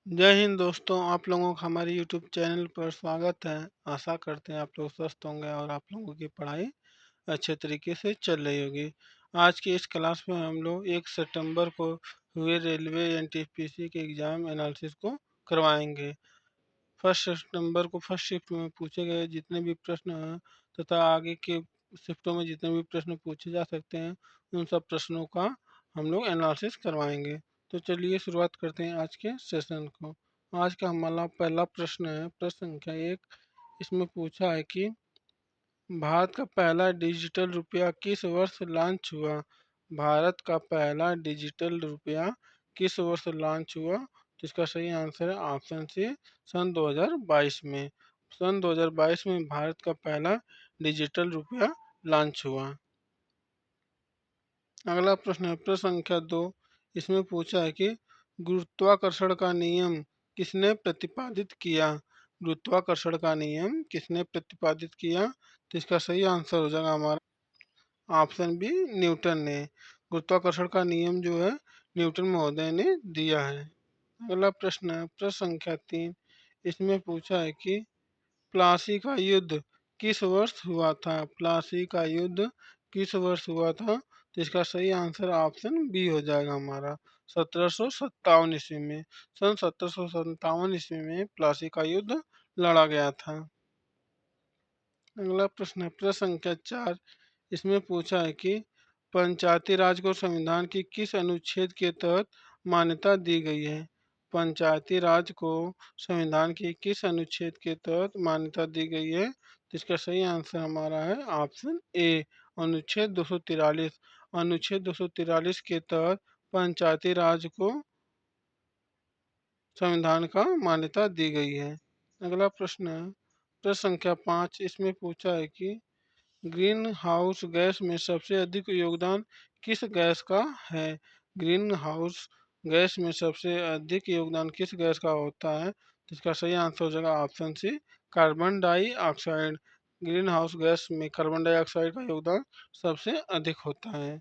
जय हिंद दोस्तों, आप लोगों का हमारे यूट्यूब चैनल पर स्वागत है। आशा करते हैं आप लोग स्वस्थ होंगे और आप लोगों की पढ़ाई अच्छे तरीके से चल रही होगी। आज की इस क्लास में हम लोग 1 सितंबर को हुए रेलवे एनटीपीसी के एग्ज़ाम एनालिसिस को करवाएंगे। फर्स्ट सितंबर को फर्स्ट शिफ्ट में पूछे गए जितने भी प्रश्न हैं तथा आगे के शिफ्टों में जितने भी प्रश्न पूछे जा सकते हैं उन सब प्रश्नों का हम लोग एनालिसिस करवाएंगे। तो चलिए शुरुआत करते हैं आज के सेशन को। आज का हमारा पहला प्रश्न है प्रश्न संख्या 1। इसमें पूछा है कि भारत का पहला डिजिटल रुपया किस वर्ष लॉन्च हुआ। भारत का पहला डिजिटल रुपया किस वर्ष लॉन्च हुआ। तो इसका सही आंसर है ऑप्शन सी, सन 2022 में। सन 2022 में भारत का पहला डिजिटल रुपया लॉन्च हुआ। अगला प्रश्न है प्रश्न संख्या 2। इसमें पूछा है कि गुरुत्वाकर्षण का नियम किसने प्रतिपादित किया। गुरुत्वाकर्षण का नियम किसने प्रतिपादित किया। तो इसका सही आंसर हो जाएगा हमारा ऑप्शन बी, न्यूटन ने। गुरुत्वाकर्षण का नियम जो है न्यूटन महोदय ने दिया है। अगला प्रश्न है प्रश्न संख्या 3। इसमें पूछा है कि प्लासी का युद्ध किस वर्ष हुआ था। प्लासी का युद्ध किस वर्ष हुआ था। तो इसका सही आंसर ऑप्शन बी हो जाएगा हमारा 1757 ईस्वी में। सन 1757 ईस्वी में प्लासी का युद्ध लड़ा गया था। अगला प्रश्न है प्रश्न संख्या 4। इसमें पूछा है कि पंचायती राज को संविधान की किस अनुच्छेद के तहत मान्यता दी गई है। पंचायती राज को संविधान की किस अनुच्छेद के तहत मान्यता दी गई है। तो इसका सही आंसर हमारा है ऑप्शन ए, अनुच्छेद 243। अनुच्छेद 243 के तहत पंचायती राज को संविधान का मान्यता दी गई है। अगला प्रश्न है प्रश्न संख्या 5। इसमें पूछा है कि ग्रीन हाउस गैस में सबसे अधिक योगदान किस गैस का है। ग्रीन हाउस गैस में सबसे अधिक योगदान किस गैस का होता है। तो इसका सही आंसर हो जाएगा option C, carbon dioxide. Greenhouse gas में कार्बन डाइऑक्साइड का योगदान सबसे अधिक होता है।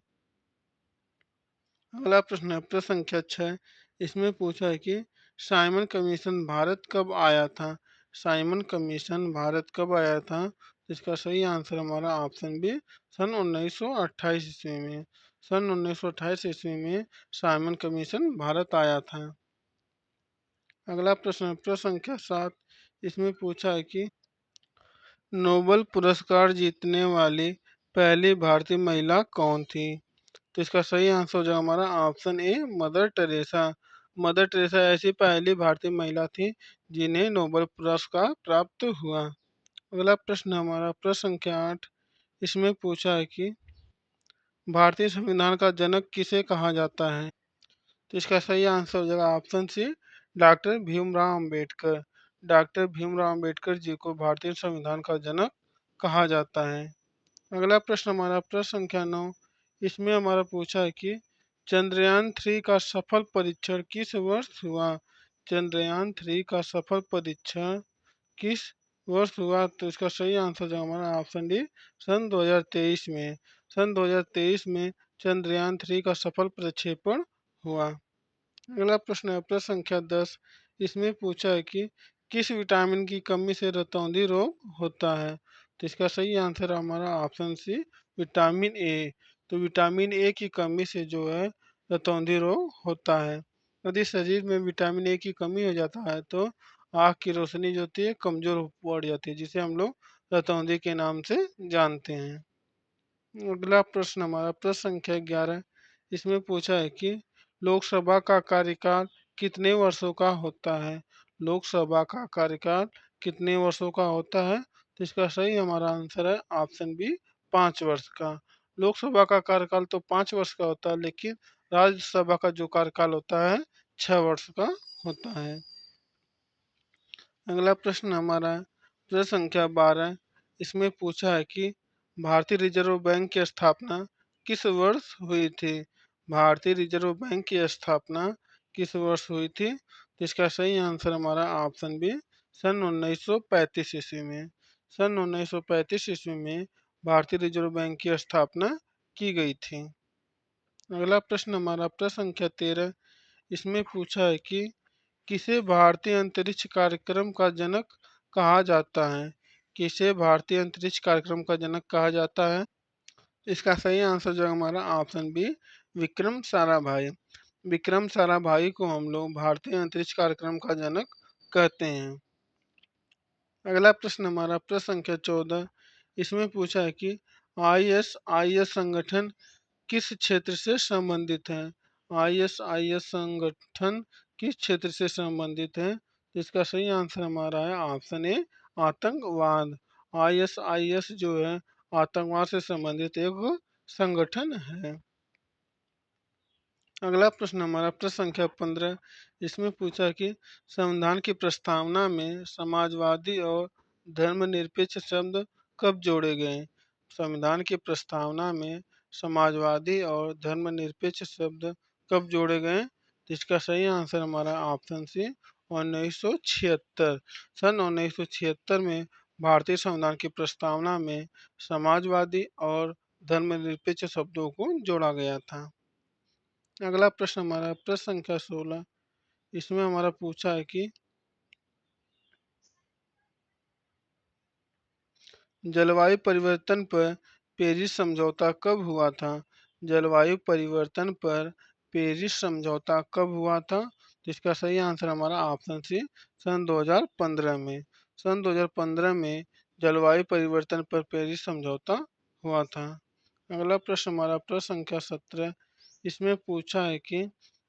अगला प्रश्न है प्रश्न संख्या 6। इसमें पूछा है कि साइमन कमीशन भारत कब आया था। साइमन कमीशन भारत कब आया था। इसका सही आंसर हमारा ऑप्शन बी, सन 1928 ईस्वी में। सन 1928 ईस्वी में साइमन कमीशन भारत आया था। अगला प्रश्न है प्रश्न संख्या 7। इसमें पूछा है कि नोबेल पुरस्कार जीतने वाली पहली भारतीय महिला कौन थी। तो इसका सही आंसर हो जाएगा हमारा option A, mother Teresa. Mother Teresa ऐसी पहली भारतीय महिला थी जिन्हें नोबेल पुरस्कार प्राप्त हुआ। अगला प्रश्न हमारा प्रश्न संख्या 8। इसमें पूछा है कि भारतीय संविधान का जनक किसे कहा जाता है। तो इसका सही आंसर हो जाएगा option C, doctor Bhimrao Ambedkar. Doctor Bhimrao Ambedkar ji को भारतीय संविधान का जनक कहा जाता है। अगला प्रश्न हमारा प्रश्न संख्या 9। इसमें हमारा पूछा है कि चंद्रयान 3 का सफल परीक्षण किस वर्ष हुआ। चंद्रयान 3 का सफल परीक्षण किस वर्ष हुआ। तो इसका सही आंसर जो हमारा ऑप्शन डी, सन 2023 में। सन 2023 में चंद्रयान 3 का सफल प्रक्षेपण हुआ। अगला प्रश्न है प्रश्न संख्या 10। इसमें पूछा है कि किस विटामिन की कमी से रतौंधी रोग होता है। तो इसका सही आंसर हमारा ऑप्शन सी, विटामिन ए। तो विटामिन ए की कमी से जो है रतौंधी रोग होता है। यदि शरीर में विटामिन ए की कमी हो जाता है तो आँख की रोशनी जो होती है कमजोर पड़ जाती है, जिसे हम लोग रतौंधी के नाम से जानते हैं। अगला प्रश्न हमारा प्रश्न संख्या 11। इसमें पूछा है कि लोकसभा का कार्यकाल कितने वर्षों का होता है। लोकसभा का कार्यकाल कितने वर्षों का होता है। तो इसका सही हमारा आंसर है ऑप्शन बी, 5 वर्ष का। लोकसभा का कार्यकाल तो 5 वर्ष का होता है, लेकिन राज्यसभा का जो कार्यकाल होता है 6 वर्ष का होता है। अगला प्रश्न हमारा है प्रश्न संख्या 12। इसमें पूछा है कि भारतीय रिजर्व बैंक की स्थापना किस वर्ष हुई थी। भारतीय रिजर्व बैंक की स्थापना किस वर्ष हुई थी। तो इसका सही आंसर हमारा ऑप्शन बी, सन 1935 ईस्वी में। सन 1935 ईस्वी में भारतीय रिजर्व बैंक की स्थापना की गई थी। अगला प्रश्न हमारा प्रश्न संख्या 13। इसमें पूछा है कि किसे भारतीय अंतरिक्ष कार्यक्रम का जनक कहा जाता है? किसे भारतीय अंतरिक्ष कार्यक्रम का जनक कहा जाता है? इसका सही आंसर जो है हमारा ऑप्शन बी, विक्रम साराभाई। विक्रम साराभाई को हम लोग भारतीय अंतरिक्ष कार्यक्रम का जनक कहते हैं। अगला प्रश्न हमारा प्रश्न संख्या 14। इसमें पूछा है कि आईएसआईएस संगठन किस क्षेत्र से संबंधित है? आईएसआईएस संगठन किस क्षेत्र से संबंधित है? इसका सही आंसर हमारा है ऑप्शन ए, आतंकवाद। आईएसआईएस जो है आतंकवाद से संबंधित एक संगठन है। अगला प्रश्न हमारा प्रश्न संख्या 15। इसमें पूछा कि संविधान की प्रस्तावना में समाजवादी और धर्मनिरपेक्ष शब्द कब जोड़े गए? संविधान की प्रस्तावना में समाजवादी और धर्मनिरपेक्ष शब्द कब जोड़े गए? तो इसका सही आंसर हमारा ऑप्शन सी, 1976। सन 1976 में भारतीय संविधान की प्रस्तावना में समाजवादी और धर्मनिरपेक्ष शब्दों को जोड़ा गया था। अगला प्रश्न हमारा प्रश्न संख्या 16। इसमें हमारा पूछा है कि जलवायु परिवर्तन पर पेरिस समझौता कब हुआ था? जलवायु परिवर्तन पर पेरिस समझौता कब हुआ था? तो इसका सही आंसर हमारा ऑप्शन सी, सन 2015 में। सन 2015 में जलवायु परिवर्तन पर पेरिस समझौता हुआ था। अगला प्रश्न हमारा प्रश्न संख्या 17। इसमें पूछा है कि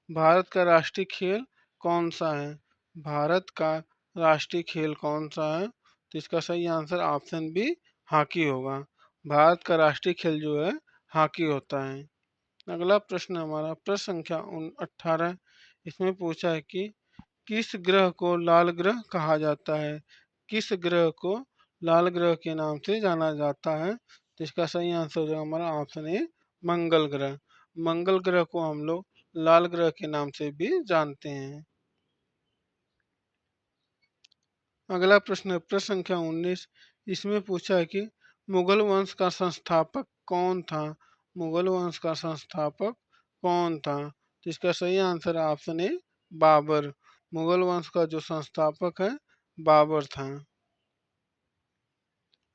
भारत का राष्ट्रीय खेल कौन सा है? भारत का राष्ट्रीय खेल कौन सा है? तो इसका सही आंसर ऑप्शन बी, हॉकी होगा। भारत का राष्ट्रीय खेल जो है हॉकी होता है। अगला प्रश्न हमारा प्रश्न संख्या 18। इसमें पूछा है कि किस ग्रह को लाल ग्रह कहा जाता है? किस ग्रह को लाल ग्रह के नाम से जाना जाता है? तो इसका सही आंसर जो हमारा ऑप्शन ए, मंगल ग्रह। मंगल ग्रह को हम लोग लाल ग्रह के नाम से भी जानते हैं। अगला प्रश्न है प्रश्न संख्या 19। इसमें पूछा है कि मुगल वंश का संस्थापक कौन था? मुगल वंश का संस्थापक कौन था? तो इसका सही आंसर है ऑप्शन ए, बाबर। मुगल वंश का जो संस्थापक है बाबर था।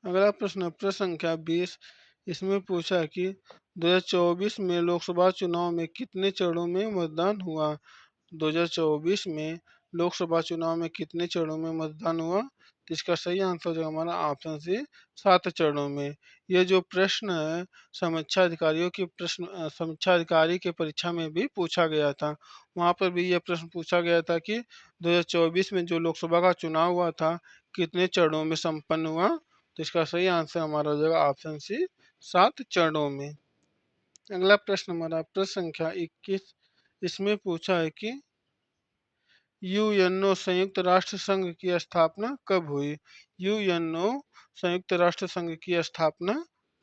अगला प्रश्न प्रश्न संख्या 20। इसमें पूछा है कि 2024 में लोकसभा चुनाव में कितने चरणों में मतदान हुआ? 2024 में लोकसभा चुनाव में कितने चरणों में मतदान हुआ? तो इसका सही आंसर जो हमारा ऑप्शन सी, 7 चरणों में। ये जो प्रश्न है समीक्षा अधिकारियों की समीक्षा अधिकारी के परीक्षा में भी पूछा गया था। वहाँ पर भी यह प्रश्न पूछा गया था कि 2024 में जो लोकसभा का चुनाव हुआ था कितने चरणों में संपन्न हुआ? तो इसका सही आंसर हमारा हो जाएगा ऑप्शन सी, 7 चरणों में। अगला प्रश्न हमारा प्रश्न संख्या 21। इसमें पूछा है कि यूएनओ संयुक्त राष्ट्र संघ की स्थापना कब हुई? यूएनओ संयुक्त राष्ट्र संघ की स्थापना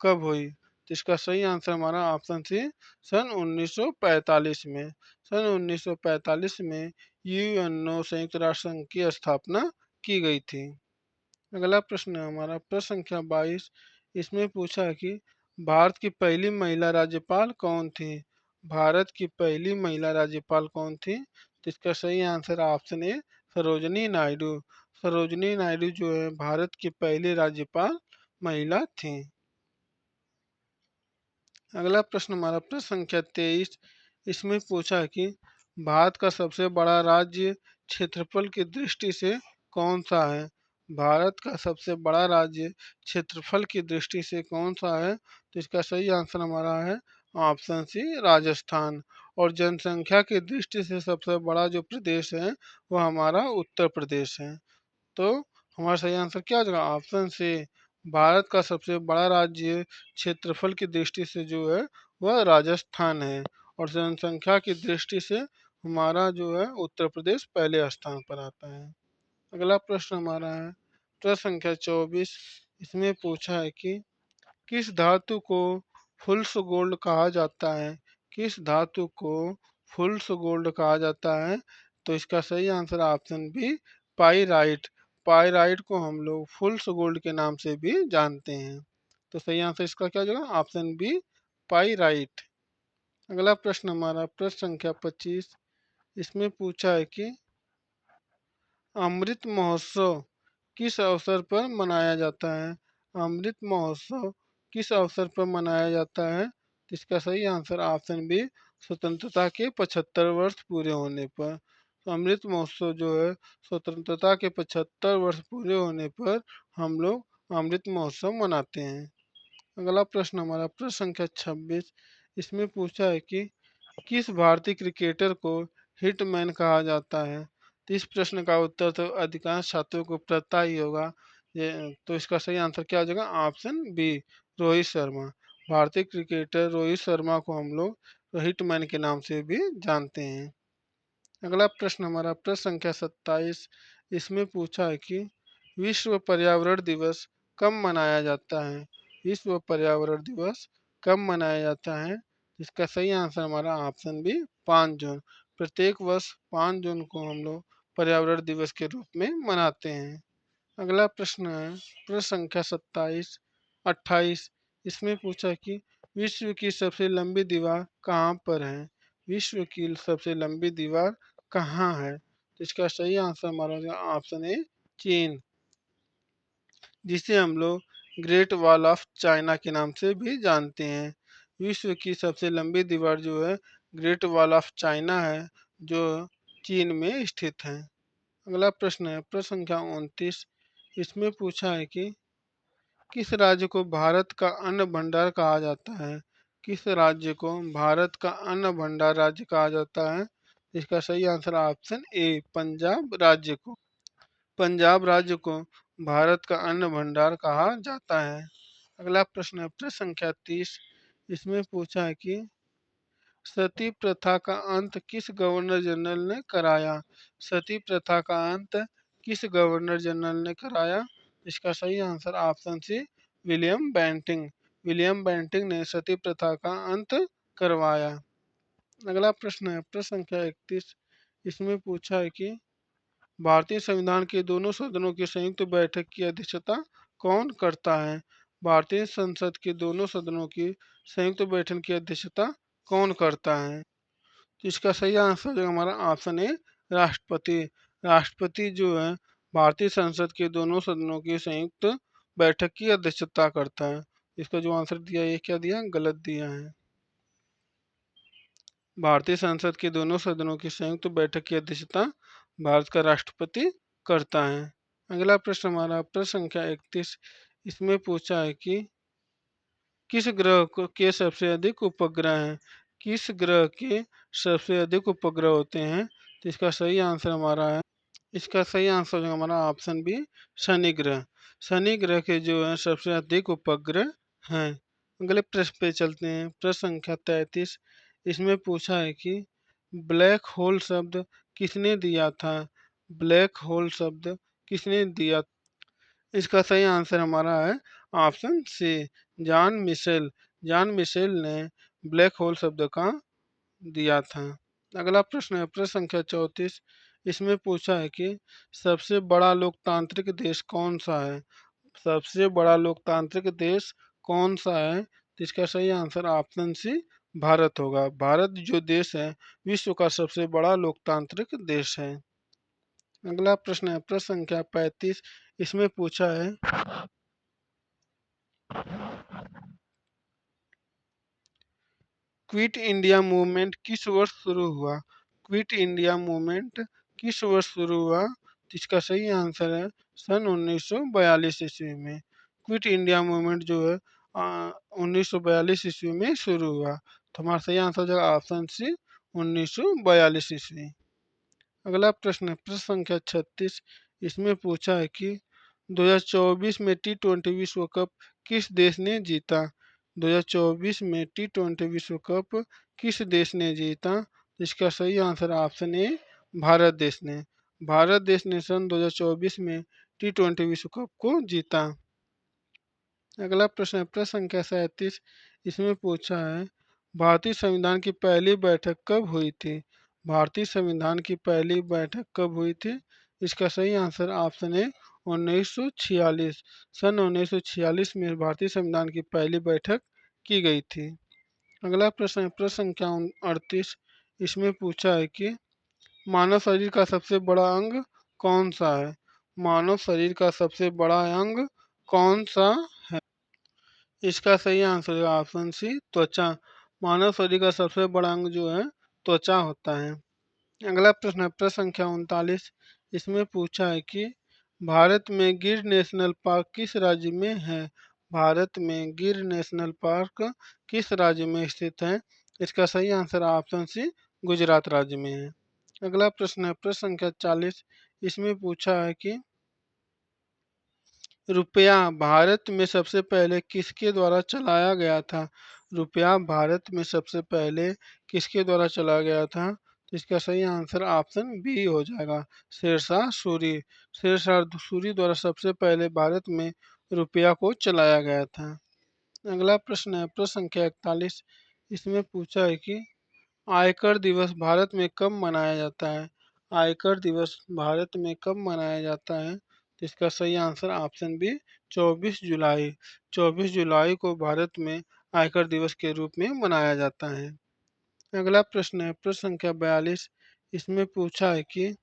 कब हुई? तो इसका सही आंसर हमारा ऑप्शन सी, सन 1945 में। सन 1945 में यूएनओ संयुक्त राष्ट्र संघ की स्थापना की गई थी। अगला प्रश्न है हमारा प्रश्न संख्या 22। इसमें पूछा है कि भारत की पहली महिला राज्यपाल कौन थी? भारत की पहली महिला राज्यपाल कौन थी? तो इसका सही answer option A, Sarojini Naidu. Sarojini Naidu जो है भारत की पहली राज्यपाल महिला थी। अगला प्रश्न हमारा प्रश्न संख्या 23। इसमें पूछा है कि भारत का सबसे बड़ा राज्य क्षेत्रफल की दृष्टि से कौन सा है? भारत का सबसे बड़ा राज्य क्षेत्रफल की दृष्टि से कौन सा है? तो इसका सही आंसर हमारा है ऑप्शन सी, राजस्थान। और जनसंख्या की दृष्टि से सबसे बड़ा जो प्रदेश है वह हमारा उत्तर प्रदेश है। तो हमारा सही आंसर क्या हो जाएगा? ऑप्शन सी, भारत का सबसे बड़ा राज्य क्षेत्रफल की दृष्टि से जो है वह राजस्थान है। और जनसंख्या की दृष्टि से हमारा जो है उत्तर प्रदेश पहले स्थान पर आता है। अगला प्रश्न हमारा है प्रश्न संख्या 24। इसमें पूछा है कि किस धातु को फुल्स गोल्ड कहा जाता है? किस धातु को फुल्स गोल्ड कहा जाता है? तो इसका सही answer option B, pyrite. Pyrite को हम लोग फुल्स गोल्ड के नाम से भी जानते हैं। तो सही आंसर इसका क्या हो जाएगा? Option B, pyrite. अगला प्रश्न हमारा प्रश्न संख्या 25। इसमें पूछा है कि अमृत महोत्सव किस अवसर पर मनाया जाता है? अमृत महोत्सव किस अवसर पर मनाया जाता है? तो इसका सही आंसर ऑप्शन बी, स्वतंत्रता के 75 वर्ष पूरे होने पर। तो अमृत महोत्सव जो है स्वतंत्रता के 75 वर्ष पूरे होने पर हम लोग अमृत महोत्सव मनाते हैं। अगला प्रश्न हमारा प्रश्न संख्या 26। इसमें पूछा है कि किस भारतीय क्रिकेटर को हिटमैन कहा जाता है? तो इस प्रश्न का उत्तर तो अधिकांश छात्रों को पता ही होगा। ये तो इसका सही आंसर क्या हो जाएगा? Option B, Rohit Sharma. भारतीय क्रिकेटर रोहित शर्मा को हम लोग हिटमैन के नाम से भी जानते हैं। अगला प्रश्न हमारा प्रश्न संख्या 27। इसमें पूछा है कि विश्व पर्यावरण दिवस कब मनाया जाता है? विश्व पर्यावरण दिवस कब मनाया जाता है? इसका सही आंसर हमारा ऑप्शन बी, 5 जून। प्रत्येक वर्ष 5 जून को हम लोग पर्यावरण दिवस के रूप में मनाते हैं। अगला प्रश्न है प्रश्न संख्या 28। इसमें पूछा कि विश्व की सबसे लंबी दीवार कहाँ पर है? विश्व की सबसे लंबी दीवार कहाँ है? तो इसका सही आंसर हमारा हो जाएगा ऑप्शन ए, चीन, जिसे हम लोग ग्रेट वॉल ऑफ चाइना के नाम से भी जानते हैं। विश्व की सबसे लंबी दीवार जो है ग्रेट वॉल ऑफ चाइना है, जो चीन में स्थित है। अगला प्रश्न है प्रश्न संख्या 29। इसमें पूछा है कि किस राज्य को भारत का अन्न भंडार कहा जाता है? किस राज्य को भारत का अन्न भंडार राज्य कहा जाता है? इसका सही आंसर ऑप्शन ए, पंजाब राज्य को। पंजाब राज्य को भारत का अन्न भंडार कहा जाता है। अगला प्रश्न है प्रश्न संख्या 30। इसमें पूछा है कि सती प्रथा का अंत किस गवर्नर जनरल ने कराया? सती प्रथा का अंत किस गवर्नर जनरल ने कराया? इसका सही answer option C, William Bentinck. William Bentinck ने सती प्रथा का अंत करवाया। अगला प्रश्न है प्रश्न संख्या 31। इसमें पूछा है कि भारतीय संविधान के दोनों सदनों की संयुक्त बैठक की अध्यक्षता कौन करता है? भारतीय संसद के दोनों सदनों की संयुक्त बैठक की अध्यक्षता कौन करता है? तो इसका सही आंसर जो हमारा ऑप्शन है, राष्ट्रपति। राष्ट्रपति जो है भारतीय संसद के दोनों सदनों की संयुक्त बैठक की अध्यक्षता करता है। इसका जो आंसर दिया ये क्या दिया? गलत दिया है। भारतीय संसद के दोनों सदनों की संयुक्त बैठक की अध्यक्षता भारत का राष्ट्रपति करता है। अगला प्रश्न हमारा प्रश्न संख्या 31। इसमें पूछा है कि किस ग्रह के सबसे अधिक उपग्रह हैं? किस ग्रह के सबसे अधिक उपग्रह होते हैं? तो इसका सही आंसर हमारा है, इसका सही आंसर जो हमारा ऑप्शन बी, शनि ग्रह। शनि ग्रह के जो है सबसे अधिक उपग्रह हैं। अगले प्रश्न पे चलते हैं प्रश्न संख्या 33। इसमें पूछा है कि ब्लैक होल शब्द किसने दिया था? ब्लैक होल शब्द किसने दिया? इसका सही आंसर हमारा है option C, John Michell. John Michell ने ब्लैक होल शब्द का दिया था। अगला प्रश्न है प्रश्न संख्या 34। इसमें पूछा है कि सबसे बड़ा लोकतांत्रिक देश कौन सा है? सबसे बड़ा लोकतांत्रिक देश कौन सा है? तो इसका सही आंसर ऑप्शन सी, भारत होगा। भारत जो देश है विश्व का सबसे बड़ा लोकतांत्रिक देश है। अगला प्रश्न है प्रश्न संख्या 35। इसमें पूछा है क्विट इंडिया मूवमेंट किस वर्ष शुरू हुआ? क्विट इंडिया मूवमेंट किस वर्ष शुरू हुआ? तो इसका सही आंसर है सन 1942 ईस्वी में। क्विट इंडिया मूवमेंट जो है 1942 ईस्वी में शुरू हुआ। तो हमारा सही आंसर हो जाएगा ऑप्शन सी, 1942 ईस्वी। अगला प्रश्न है प्रश्न संख्या 36। इसमें पूछा है कि 2024 में T20 विश्व कप किस देश ने जीता? 2024 में T20 विश्व कप किस देश ने जीता? इसका सही आंसर ऑप्शन ए, भारत देश ने। भारत देश ने सन 2024 में T20 विश्व कप को जीता। अगला प्रश्न है प्रश्न संख्या 37। इसमें पूछा है भारतीय संविधान की पहली बैठक कब हुई थी? भारतीय संविधान की पहली बैठक कब हुई थी? इसका सही आंसर ऑप्शन है 1946। सन 1946 में भारतीय संविधान की पहली बैठक की गई थी। अगला प्रश्न है प्रश्न संख्या 38। इसमें पूछा है कि मानव शरीर का सबसे बड़ा अंग कौन सा है? मानव शरीर का सबसे बड़ा अंग कौन सा है? इसका सही आंसर है ऑप्शन सी, त्वचा। मानव शरीर का सबसे बड़ा अंग जो है त्वचा होता है। अगला प्रश्न है प्रश्न संख्या 39। इसमें पूछा है कि भारत में गिर नेशनल पार्क किस राज्य में है? भारत में गिर नेशनल पार्क किस राज्य में स्थित है? इसका सही आंसर ऑप्शन सी, गुजरात राज्य में है। अगला प्रश्न है प्रश्न संख्या 40। इसमें पूछा है कि रुपया भारत में सबसे पहले किसके द्वारा चलाया गया था? रुपया भारत में सबसे पहले किसके द्वारा चलाया गया था? तो इसका सही आंसर ऑप्शन बी हो जाएगा, शेरशाह सूरी। शेरशाह सूरी द्वारा सबसे पहले भारत में रुपया को चलाया गया था। अगला प्रश्न है प्रश्न संख्या 41। इसमें पूछा है कि आयकर दिवस भारत में कब मनाया जाता है? आयकर दिवस भारत में कब मनाया जाता है? तो इसका सही आंसर ऑप्शन बी, 24 जुलाई। 24 जुलाई को भारत में आयकर दिवस के रूप में मनाया जाता है। अगला प्रश्न है प्रश्न संख्या 42। इसमें पूछा है कि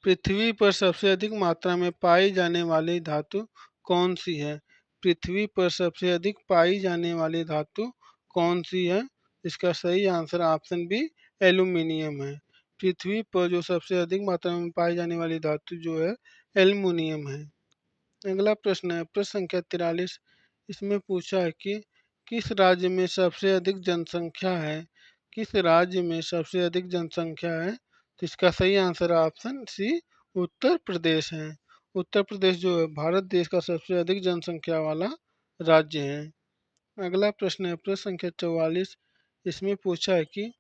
पृथ्वी पर सबसे अधिक मात्रा में पाई जाने वाली धातु कौन सी है? पृथ्वी पर सबसे अधिक पाई जाने वाली धातु कौन सी है? इसका सही आंसर ऑप्शन बी, एल्यूमिनियम है। पृथ्वी पर जो सबसे अधिक मात्रा में पाई जाने वाली धातु जो है एल्यूमिनियम है। अगला प्रश्न है प्रश्न संख्या 43। इसमें पूछा है कि किस राज्य में सबसे अधिक जनसंख्या है? किस राज्य में सबसे अधिक जनसंख्या है? तो इसका सही आंसर ऑप्शन सी, उत्तर प्रदेश है। उत्तर प्रदेश जो है भारत देश का सबसे अधिक जनसंख्या वाला राज्य है। अगला प्रश्न है प्रश्न संख्या 44। इसमें पूछा है कि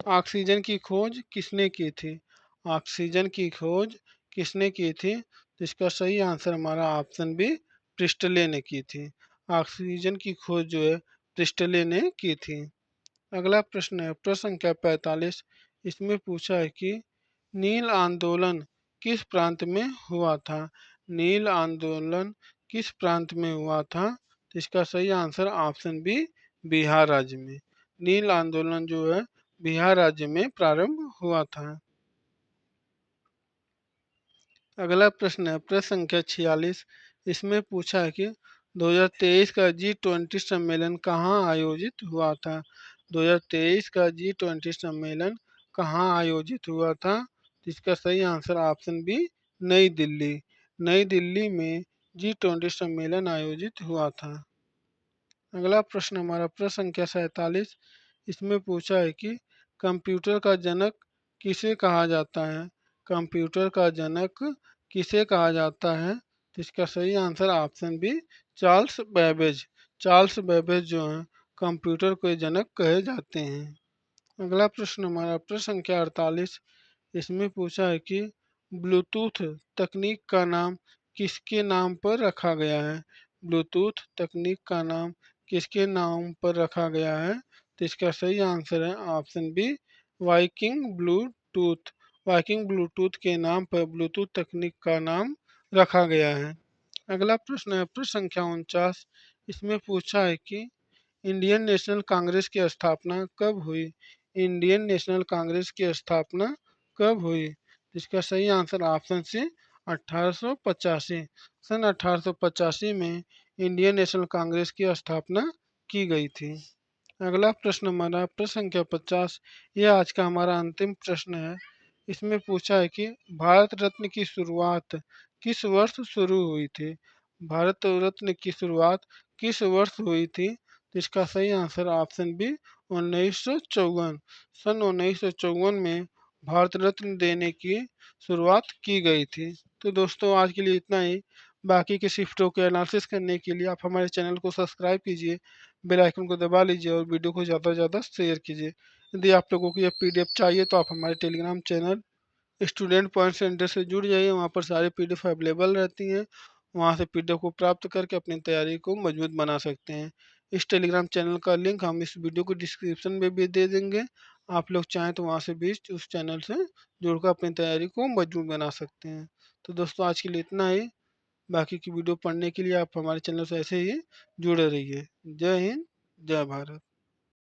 ऑक्सीजन की खोज किसने की थी? ऑक्सीजन की खोज किसने की थी? तो इसका सही आंसर हमारा ऑप्शन बी, प्रिस्टले ने की थी। ऑक्सीजन की खोज जो है प्रिस्टले ने की थी। अगला प्रश्न है प्रश्न संख्या 45। इसमें पूछा है कि नील आंदोलन किस प्रांत में हुआ था? नील आंदोलन किस प्रांत में हुआ था? तो इसका सही आंसर ऑप्शन बी, बिहार राज्य में। नील आंदोलन जो है बिहार राज्य में प्रारंभ हुआ था। अगला प्रश्न है प्रश्न संख्या 46। इसमें पूछा है कि 2023 का G20 सम्मेलन कहाँ आयोजित हुआ था? 2023 का G20 सम्मेलन कहाँ आयोजित हुआ था? इसका सही आंसर ऑप्शन बी, नई दिल्ली। नई दिल्ली में G20 सम्मेलन आयोजित हुआ था। अगला प्रश्न हमारा प्रश्न संख्या 47। इसमें पूछा है कि कंप्यूटर का जनक किसे कहा जाता है? कंप्यूटर का जनक किसे कहा जाता है? तो इसका सही answer option B, Charles Babbage. Charles Babbage जो है कंप्यूटर के जनक कहे जाते हैं। अगला प्रश्न हमारा प्रश्न संख्या 48। इसमें पूछा है कि ब्लूटूथ तकनीक का नाम किसके नाम पर रखा गया है? ब्लूटूथ तकनीक का नाम किसके नाम पर रखा गया है? तो इसका सही आंसर है option B, Viking Bluetooth. Viking Bluetooth के नाम पर ब्लूटूथ तकनीक का नाम रखा गया है। अगला प्रश्न है प्रश्न संख्या 49। इसमें पूछा है कि इंडियन नेशनल कांग्रेस की स्थापना कब हुई? इंडियन नेशनल कांग्रेस की स्थापना कब हुई? इसका सही आंसर ऑप्शन सी, 1885। सन 1885 में इंडियन नेशनल कांग्रेस की स्थापना की गई थी। अगला प्रश्न हमारा प्रश्न संख्या 50। यह आज का हमारा अंतिम प्रश्न है। इसमें पूछा है कि भारत रत्न की शुरुआत किस वर्ष शुरू हुई थी? भारत रत्न की शुरुआत किस वर्ष हुई थी? तो इसका सही आंसर ऑप्शन बी, 1954। सन 1954 में भारत रत्न देने की शुरुआत की गई थी। तो दोस्तों आज के लिए इतना ही। बाकी के शिफ्टों के एनालिसिस करने के लिए आप हमारे चैनल को सब्सक्राइब कीजिए, बेल आइकन को दबा लीजिए और वीडियो को ज़्यादा से ज़्यादा शेयर कीजिए। यदि आप लोगों को यह पीडीएफ चाहिए तो आप हमारे Telegram channel student point centre से जुड़ जाइए। वहाँ पर सारी पीडीएफ अवेलेबल रहती हैं। वहाँ से पीडीएफ को प्राप्त करके अपनी तैयारी को मजबूत बना सकते हैं। इस टेलीग्राम चैनल का लिंक हम इस वीडियो को डिस्क्रिप्शन में भी दे देंगे। आप लोग चाहें तो वहाँ से भी उस चैनल से जुड़कर अपनी तैयारी को मजबूत बना सकते हैं। तो दोस्तों आज के लिए इतना ही। बाकी की वीडियो पढ़ने के लिए आप हमारे चैनल से ऐसे ही जुड़े रहिए। जय हिंद, जय भारत।